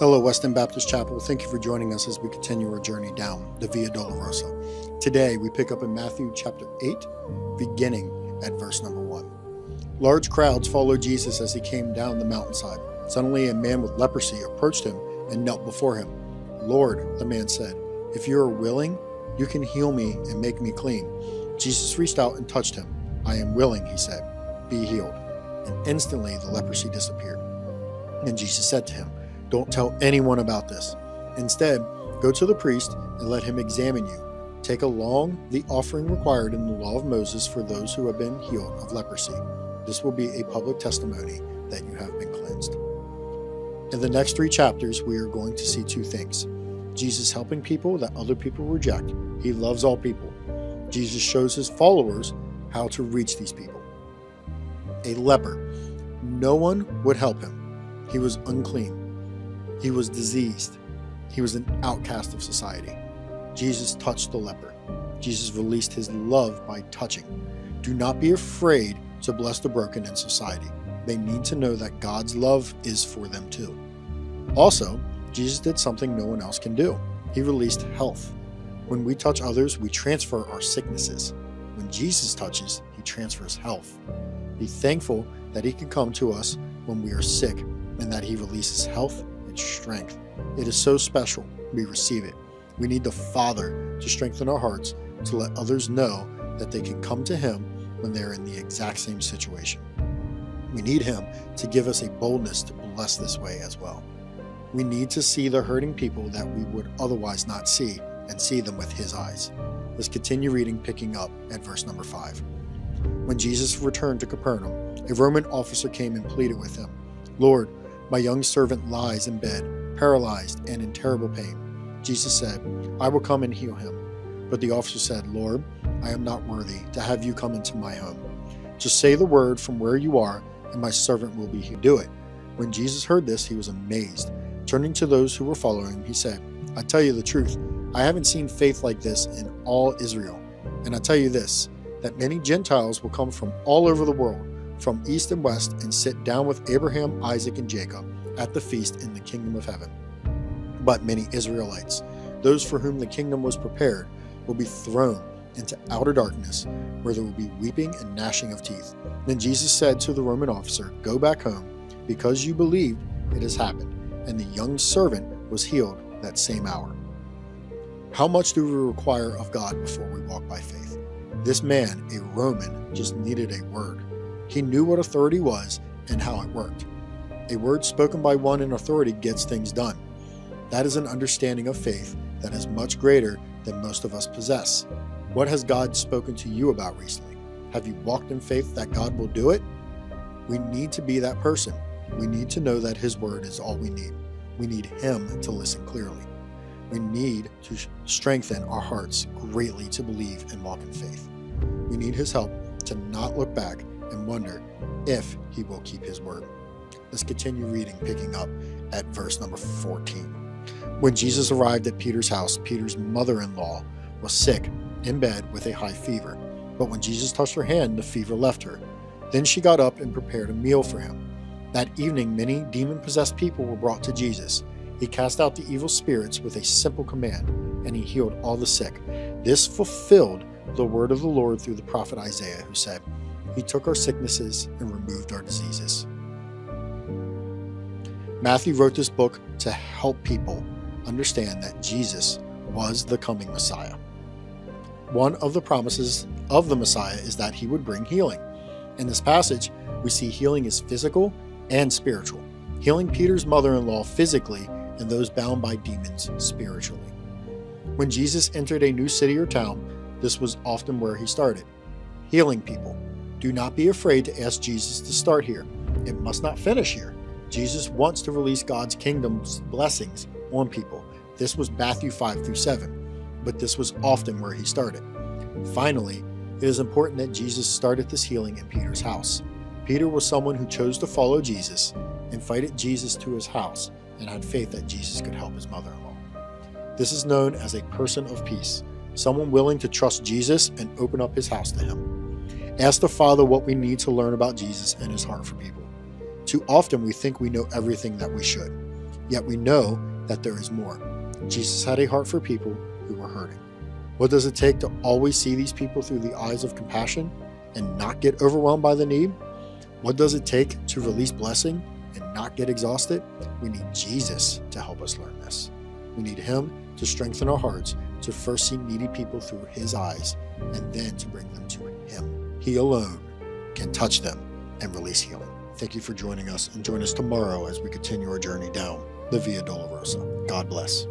Hello, Weston Baptist Chapel. Thank you for joining us as we continue our journey down the Via Dolorosa. Today, we pick up in Matthew chapter 8, beginning at verse number 1. Large crowds followed Jesus as he came down the mountainside. Suddenly, a man with leprosy approached him and knelt before him. "Lord," the man said, "if you are willing, you can heal me and make me clean." Jesus reached out and touched him. "I am willing," he said. "Be healed." And instantly, the leprosy disappeared. And Jesus said to him, "Don't tell anyone about this. Instead, go to the priest and let him examine you. Take along the offering required in the law of Moses for those who have been healed of leprosy. This will be a public testimony that you have been cleansed." In the next 3 chapters, we are going to see 2 things. Jesus helping people that other people reject. He loves all people. Jesus shows his followers how to reach these people. A leper. No one would help him. He was unclean. He was diseased. He was an outcast of society. Jesus touched the leper. Jesus released his love by touching. Do not be afraid to bless the broken in society. They need to know that God's love is for them too. Also, Jesus did something no one else can do. He released health. When we touch others, we transfer our sicknesses. When Jesus touches, he transfers health. Be thankful that he can come to us when we are sick and that he releases health and strength. It is so special. We receive it. We need the Father to strengthen our hearts to let others know that they can come to him when they're in the exact same situation. We need him to give us a boldness to bless this way as well. We need to see the hurting people that we would otherwise not see and see them with his eyes. Let's continue reading, picking up at verse number 5. When Jesus returned to Capernaum, a Roman officer came and pleaded with him, "Lord, my young servant lies in bed, paralyzed and in terrible pain." Jesus said, "I will come and heal him." But the officer said, "Lord, I am not worthy to have you come into my home. Just say the word from where you are, and my servant will be healed." Do it. When Jesus heard this, he was amazed. Turning to those who were following him, he said, "I tell you the truth, I haven't seen faith like this in all Israel. And I tell you this, that many Gentiles will come from all over the world, from east and west, and sit down with Abraham, Isaac, and Jacob at the feast in the kingdom of heaven. But many Israelites, those for whom the kingdom was prepared, will be thrown into outer darkness, where there will be weeping and gnashing of teeth." Then Jesus said to the Roman officer, "Go back home, because you believed, it has happened." And the young servant was healed that same hour. How much do we require of God before we walk by faith? This man, a Roman, just needed a word. He knew what authority was and how it worked. A word spoken by one in authority gets things done. That is an understanding of faith that is much greater than most of us possess. What has God spoken to you about recently? Have you walked in faith that God will do it? We need to be that person. We need to know that his word is all we need. We need him to listen clearly. We need to strengthen our hearts greatly to believe and walk in faith. We need his help to not look back and wonder if he will keep his word. Let's continue reading, picking up at verse number 14. When Jesus arrived at Peter's house, Peter's mother-in-law was sick, in bed with a high fever. But when Jesus touched her hand, the fever left her. Then she got up and prepared a meal for him. That evening, many demon-possessed people were brought to Jesus. He cast out the evil spirits with a simple command, and he healed all the sick. This fulfilled the word of the Lord through the prophet Isaiah, who said, "He took our sicknesses and removed our diseases." Matthew wrote this book to help people understand that Jesus was the coming Messiah. One of the promises of the Messiah is that he would bring healing. In this passage, we see healing is physical and spiritual. Healing Peter's mother-in-law physically and those bound by demons spiritually. When Jesus entered a new city or town, this was often where he started. Healing people. Do not be afraid to ask Jesus to start here. It must not finish here. Jesus wants to release God's kingdom's blessings on people. This was Matthew 5-7, but this was often where he started. Finally, it is important that Jesus started this healing in Peter's house. Peter was someone who chose to follow Jesus, invited Jesus to his house, and had faith that Jesus could help his mother-in-law. This is known as a person of peace, someone willing to trust Jesus and open up his house to him. Ask the Father what we need to learn about Jesus and his heart for people. Too often we think we know everything that we should. Yet we know that there is more. Jesus had a heart for people who were hurting. What does it take to always see these people through the eyes of compassion and not get overwhelmed by the need? What does it take to release blessing and not get exhausted? We need Jesus to help us learn this. We need Him to strengthen our hearts to first see needy people through His eyes and then to bring them to Him. He alone can touch them and release healing. Thank you for joining us, and join us tomorrow as we continue our journey down the Via Dolorosa. God bless.